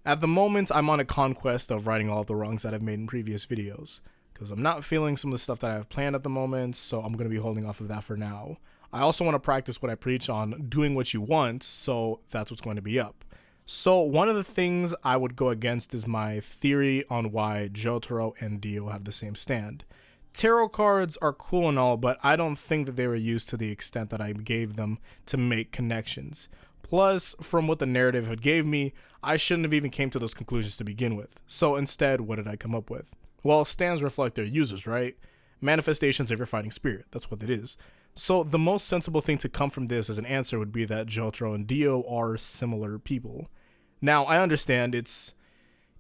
At the moment, I'm on a conquest of righting all of the wrongs that I've made in previous videos, because I'm not feeling some of the stuff that I have planned at the moment, so I'm going to be holding off of that for now. I also want to practice what I preach on doing what you want, so that's what's going to be up. So one of the things I would go against is my theory on why Jotaro and Dio have the same stand. Tarot cards are cool and all, but I don't think that they were used to the extent that I gave them to make connections. Plus, from what the narrative had gave me, I shouldn't have even came to those conclusions to begin with. So instead, what did I come up with? Well, stands reflect their users, right? Manifestations of your fighting spirit, that's what it is. So the most sensible thing to come from this as an answer would be that Jotaro and Dio are similar people. Now, I understand it's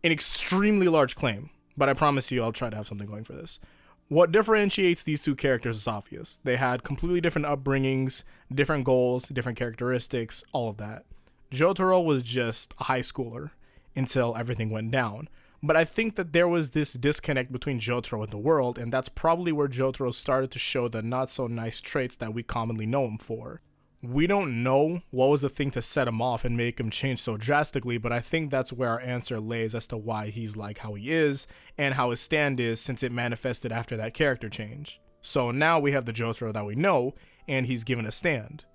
an extremely large claim, but I promise you I'll try to have something going for this. What differentiates these two characters is obvious. They had completely different upbringings, different goals, different characteristics, all of that. Jotaro was just a high schooler until everything went down. But I think that there was this disconnect between Jotaro and the world, and that's probably where Jotaro started to show the not so nice traits that we commonly know him for. We don't know what was the thing to set him off and make him change so drastically, but I think that's where our answer lays as to why he's like how he is and how his stand is, since it manifested after that character change. So now we have the Jotaro that we know, and he's given a stand.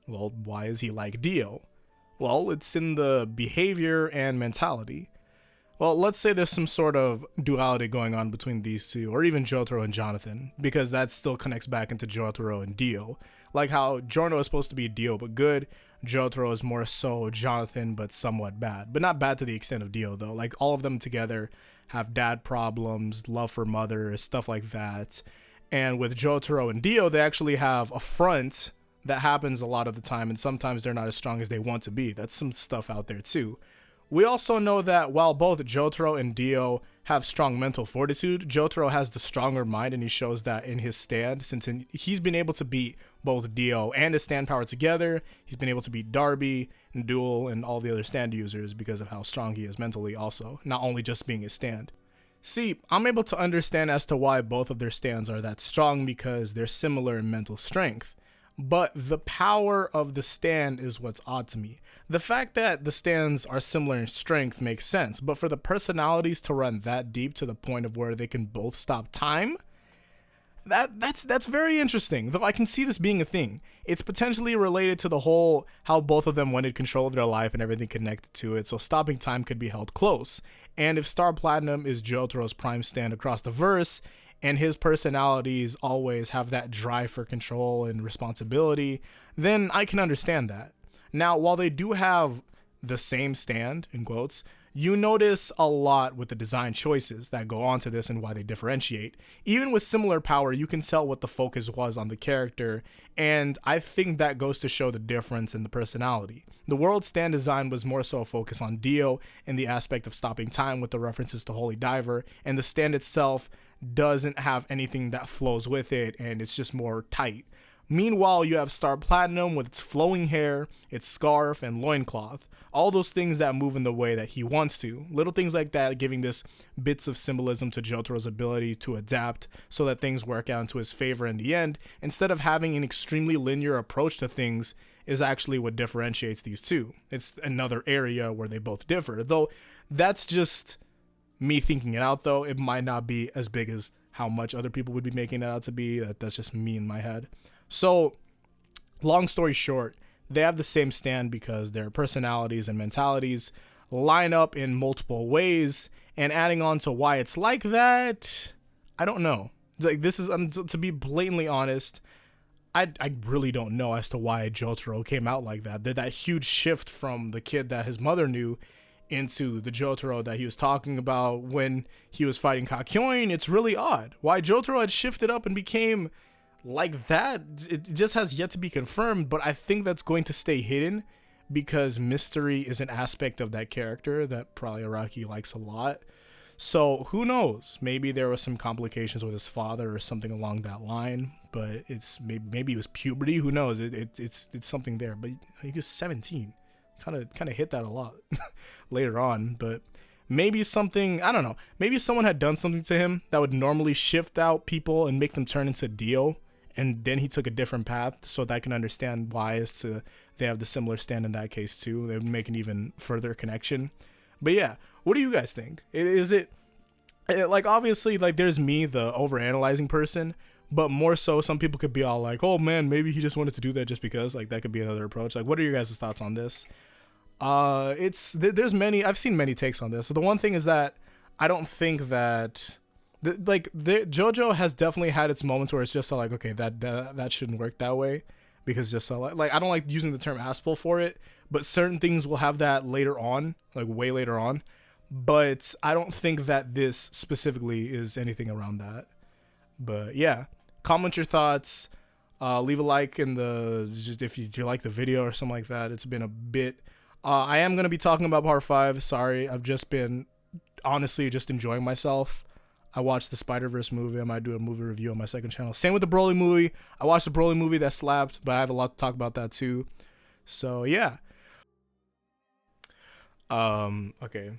Well, why is he like Dio? Well, it's in the behavior and mentality. Well, let's say there's some sort of duality going on between these two, or even Jotaro and Jonathan, because that still connects back into Jotaro and Dio. Like how Giorno is supposed to be Dio but good, Jotaro is more so Jonathan but somewhat bad. But not bad to the extent of Dio though. Like all of them together have dad problems, love for mother, stuff like that. And with Jotaro and Dio, they actually have a front that happens a lot of the time, and sometimes they're not as strong as they want to be. That's some stuff out there too. We also know that while both Jotaro and Dio have strong mental fortitude, Jotaro has the stronger mind, and he shows that in his stand, since he's been able to beat both Dio and his stand power together. He's been able to beat Darby and Duel and all the other stand users because of how strong he is mentally also, not only just being his stand. See, I'm able to understand as to why both of their stands are that strong because they're similar in mental strength. But the power of the stand is what's odd to me. The fact that the stands are similar in strength makes sense, but for the personalities to run that deep to the point of where they can both stop time, that's very interesting. Though I can see this being a thing. It's potentially related to the whole how both of them wanted control of their life and everything connected to it, so stopping time could be held close. And if Star Platinum is Jotaro's prime stand across the verse, and his personalities always have that drive for control and responsibility, then I can understand that. Now, while they do have the same stand, in quotes, you notice a lot with the design choices that go on to this and why they differentiate. Even with similar power, you can tell what the focus was on the character, and I think that goes to show the difference in the personality. The world stand design was more so a focus on Dio and the aspect of stopping time with the references to Holy Diver, and the stand itself doesn't have anything that flows with it, and it's just more tight. Meanwhile, you have Star Platinum with its flowing hair, its scarf, and loincloth. All those things that move in the way that he wants to. Little things like that giving this bits of symbolism to Jotaro's ability to adapt so that things work out into his favor in the end, instead of having an extremely linear approach to things is actually what differentiates these two. It's another area where they both differ, though that's just me thinking it out though. It might not be as big as how much other people would be making it out to be. That's just me in my head. So, long story short, they have the same stand because their personalities and mentalities line up in multiple ways, and adding on to why it's like that, I don't know. It's like, this is, to be blatantly honest, I really don't know as to why Jotaro came out like that. That huge shift from the kid that his mother knew into the Jotaro that he was talking about when he was fighting Kakyoin. It's really odd why Jotaro had shifted up and became like that. It just has yet to be confirmed, but I think that's going to stay hidden because mystery is an aspect of that character that probably Araki likes a lot. So who knows? Maybe there was some complications with his father or something along that line, but it's maybe it was puberty. Who knows? It's something there. But he was 17. Kind of hit that a lot later on, but maybe something, I don't know, maybe someone had done something to him that would normally shift out people and make them turn into Dio, and then he took a different path, so that I can understand why as to they have the similar stand in that case too. They would make an even further connection. But yeah, what do you guys think? Is it like, obviously, like, there's me, the overanalyzing person, but more so some people could be all like, oh man, maybe he just wanted to do that just because, like, that could be another approach. Like, what are your guys' thoughts on this? There's many, I've seen many takes on this. So the one thing is that I don't think that JoJo has definitely had its moments where it's just so like, okay, that shouldn't work that way, because just so like I don't like using the term asshole for it, but certain things will have that later on, like way later on. But I don't think that this specifically is anything around that. But yeah, comment your thoughts. Leave a like in the, just if you like the video or something like that. It's been a bit. I am gonna be talking about part 5. Sorry, I've just been honestly just enjoying myself. I watched the Spider-Verse movie. I might do a movie review on my second channel. Same with the Broly movie. I watched the Broly movie, that slapped, but I have a lot to talk about that too. So yeah. Okay.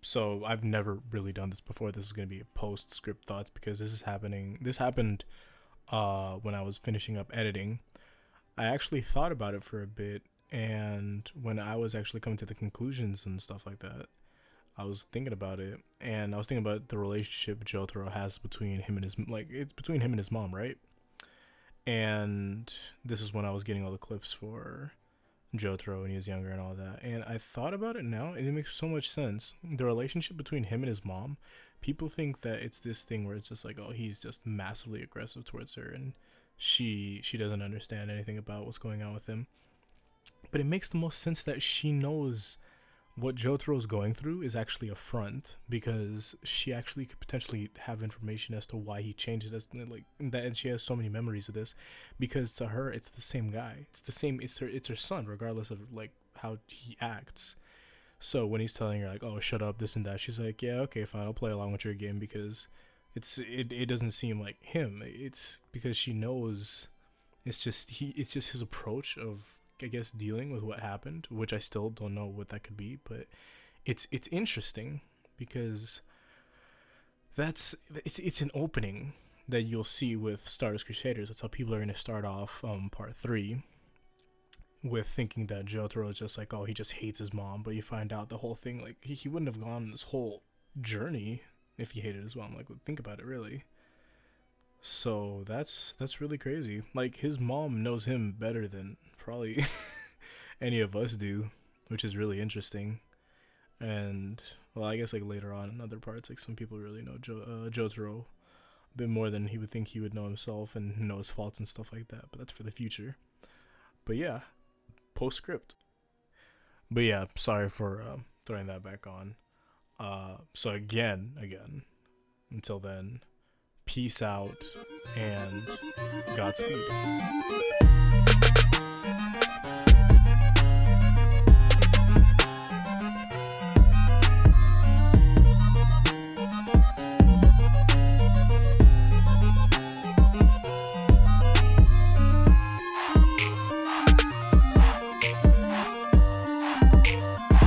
So I've never really done this before. This is gonna be a postscript thoughts, because this happened when I was finishing up editing. I actually thought about it for a bit, and when I was actually coming to the conclusions and stuff like that, I was thinking about it, and I was thinking about the relationship Jotaro has between him and his, like, it's between him and his mom, right? And this is when I was getting all the clips for Jotaro when he was younger and all that. And I thought about it now, and it makes so much sense. The relationship between him and his mom, people think that it's this thing where it's just like, oh, he's just massively aggressive towards her, and she doesn't understand anything about what's going on with him. But it makes the most sense that she knows what Jotaro's going through is actually a front, because she actually could potentially have information as to why he changed it, like that, and she has so many memories of this, because to her it's the same guy, it's her son, regardless of like how he acts. So when he's telling her like, oh, shut up, this and that, she's like, yeah, okay, fine, I'll play along with your game, because it doesn't seem like him. It's because she knows it's just his approach of, I guess, dealing with what happened, which I still don't know what that could be, but it's interesting, because it's an opening that you'll see with Stardust Crusaders. That's how people are going to start off part 3, with thinking that Jotaro is just like, oh, he just hates his mom, but you find out the whole thing, like, he wouldn't have gone on this whole journey if he hated his mom. Like, think about it, really. So that's really crazy. Like, his mom knows him better than probably any of us do, which is really interesting. And well, I guess like later on in other parts, like some people really know Jotaro a bit more than he would think he would know himself, and know his faults and stuff like that. But that's for the future. But yeah, postscript. But yeah, sorry for throwing that back on. So again, until then, peace out and Godspeed.